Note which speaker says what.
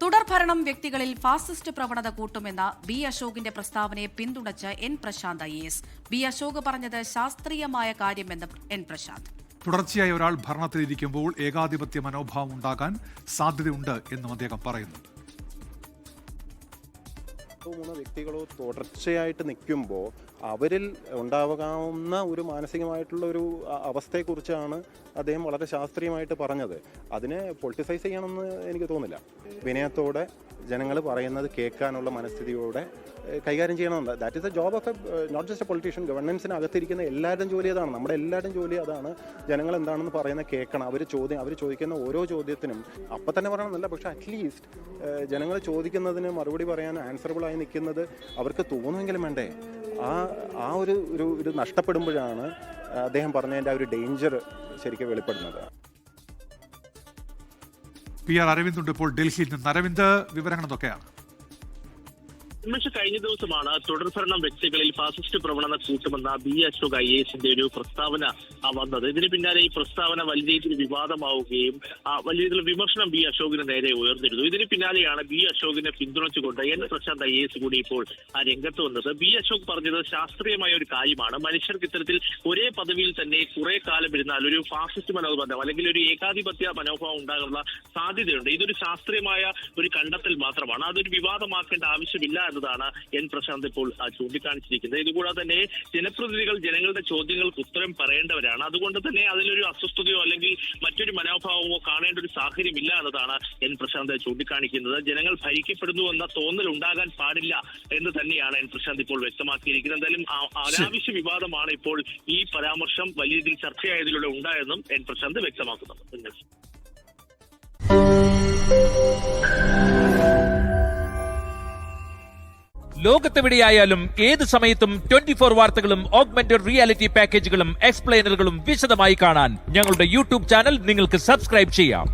Speaker 1: തുടർഭരണം വ്യക്തികളിൽ ഫാസിസ്റ്റ് പ്രവണത കൂട്ടുമെന്ന ബി അശോകിന്റെ പ്രസ്താവനയെ പിന്തുണച്ച് N Prashanth IAS. B Ashok പറഞ്ഞത് ശാസ്ത്രീയമായ കാര്യമെന്ന് എൻ പ്രശാന്ത്.
Speaker 2: തുടർച്ചയായി ഒരാൾ ഭരണത്തിലിരിക്കുമ്പോൾ ഏകാധിപത്യ മനോഭാവം ഉണ്ടാകാൻ സാധ്യതയുണ്ട് എന്നും അദ്ദേഹം പറയുന്നു.
Speaker 3: മൂന്ന് വ്യക്തികളോ തുടർച്ചയായിട്ട് നിൽക്കുമ്പോൾ അവരിൽ ഉണ്ടാകാവുന്ന ഒരു മാനസികമായിട്ടുള്ള ഒരു അവസ്ഥയെക്കുറിച്ചാണ് അദ്ദേഹം വളരെ ശാസ്ത്രീയമായിട്ട് പറഞ്ഞത്. അതിനെ പൊളിറ്റിസൈസ് ചെയ്യണമെന്ന് എനിക്ക് തോന്നുന്നില്ല. വിനയത്തോടെ ജനങ്ങൾ പറയുന്നത് കേൾക്കാനുള്ള മനസ്ഥിതിയോടെ കൈകാര്യം ചെയ്യണമെന്ന്. That is a job of not just a politician. ഗവൺമെൻസിനകത്തിരിക്കുന്ന എല്ലാവരുടെയും ജോലി അതാണ്, നമ്മുടെ എല്ലാവരുടെയും ജോലി അതാണ്. ജനങ്ങൾ എന്താണെന്ന് പറയുന്നത് കേൾക്കണം. അവർ ചോദിക്കുന്ന ഓരോ ചോദ്യത്തിനും അപ്പം തന്നെ പറയണമെന്നല്ല, പക്ഷേ അറ്റ്ലീസ്റ്റ് ജനങ്ങൾ ചോദിക്കുന്നതിന് മറുപടി പറയാൻ ആൻസറബിളായി നിൽക്കുന്നത് അവർക്ക് തോന്നുമെങ്കിലും വേണ്ടേ. ആ ഒരു നഷ്ടപ്പെടുമ്പോഴാണ് അദ്ദേഹം പറഞ്ഞതിൻ്റെ ആ ഒരു ഡേഞ്ചർ ശരിക്കും വെളിപ്പെടുന്നത്.
Speaker 2: PR അരവിന്ദ് ഉണ്ട് ഇപ്പോൾ ഡൽഹിയിൽ നിന്ന്. അരവിന്ദ്, വിവരങ്ങൾ എന്തൊക്കെയാണ്?
Speaker 4: കഴിഞ്ഞ ദിവസമാണ് തുടർഭരണം വ്യക്തികളിൽ ഫാസിസ്റ്റ് പ്രവണത കൂട്ടുമെന്ന ബി അശോക് IASന്റെ ഒരു പ്രസ്താവന വന്നത്. ഇതിന് പിന്നാലെ ഈ പ്രസ്താവന വലിയ രീതിയിൽ വിവാദമാവുകയും വലിയ രീതിയിൽ വിമർശനം ബി അശോകിന് നേരെ ഉയർന്നിരുന്നു. ഇതിന് പിന്നാലെയാണ് ബി അശോകിനെ പിന്തുണച്ചുകൊണ്ട് എൻ പ്രശാന്ത് IAS കൂടി ഇപ്പോൾ രംഗത്ത് വന്നത്. ബി അശോക് പറഞ്ഞത് ശാസ്ത്രീയമായ ഒരു കാര്യമാണ്. മനുഷ്യർക്ക് ഇത്തരത്തിൽ ഒരേ പദവിയിൽ തന്നെ കുറെ കാലം ഇരുന്നാൽ ഒരു ഫാസിസ്റ്റ് മനോബന്ധം അല്ലെങ്കിൽ ഒരു ഏകാധിപത്യ മനോഭാവം ഉണ്ടാകാനുള്ള സാധ്യതയുണ്ട്. ഇതൊരു ശാസ്ത്രീയമായ ഒരു കണ്ടെത്തൽ മാത്രമാണ്. അതൊരു വിവാദമാക്കേണ്ട ആവശ്യമില്ല എന്നതാണ് എൻ പ്രശാന്ത് ഇപ്പോൾ ചൂണ്ടിക്കാണിച്ചിരിക്കുന്നത്. ഇതുകൂടാതെ തന്നെ ജനപ്രതിനിധികൾ ജനങ്ങളുടെ ചോദ്യങ്ങൾക്ക് ഉത്തരം പറയേണ്ടവരാണ്. അതുകൊണ്ട് തന്നെ അതിലൊരു അസ്വസ്ഥതയോ അല്ലെങ്കിൽ മറ്റൊരു മനോഭാവമോ കാണേണ്ട ഒരു സാഹചര്യമില്ല എന്നതാണ് എൻ പ്രശാന്ത് ചൂണ്ടിക്കാണിക്കുന്നത്. ജനങ്ങൾ ഭരിക്കപ്പെടുന്നു എന്ന തോന്നൽ ഉണ്ടാകാൻ പാടില്ല എന്ന് തന്നെയാണ് എൻ പ്രശാന്ത് ഇപ്പോൾ വ്യക്തമാക്കിയിരിക്കുന്നത്. എന്തായാലും അനാവശ്യ വിവാദമാണ് ഇപ്പോൾ ഈ പരാമർശം വലിയ രീതിയിൽ ചർച്ചയായതിലൂടെ ഉണ്ടായെന്നും എൻ പ്രശാന്ത് വ്യക്തമാക്കുന്നുണ്ട്.
Speaker 5: ലോകത്തെവിടെയായാലും ഏത് സമയത്തും 24 വാർത്തകളും ഓഗ്മെന്റഡ് റിയാലിറ്റി പാക്കേജുകളും എക്സ്പ്ലെയിനറുകളും വിശദമായി കാണാൻ ഞങ്ങളുടെ YouTube ചാനൽ നിങ്ങൾക്ക് സബ്സ്ക്രൈബ് ചെയ്യാം.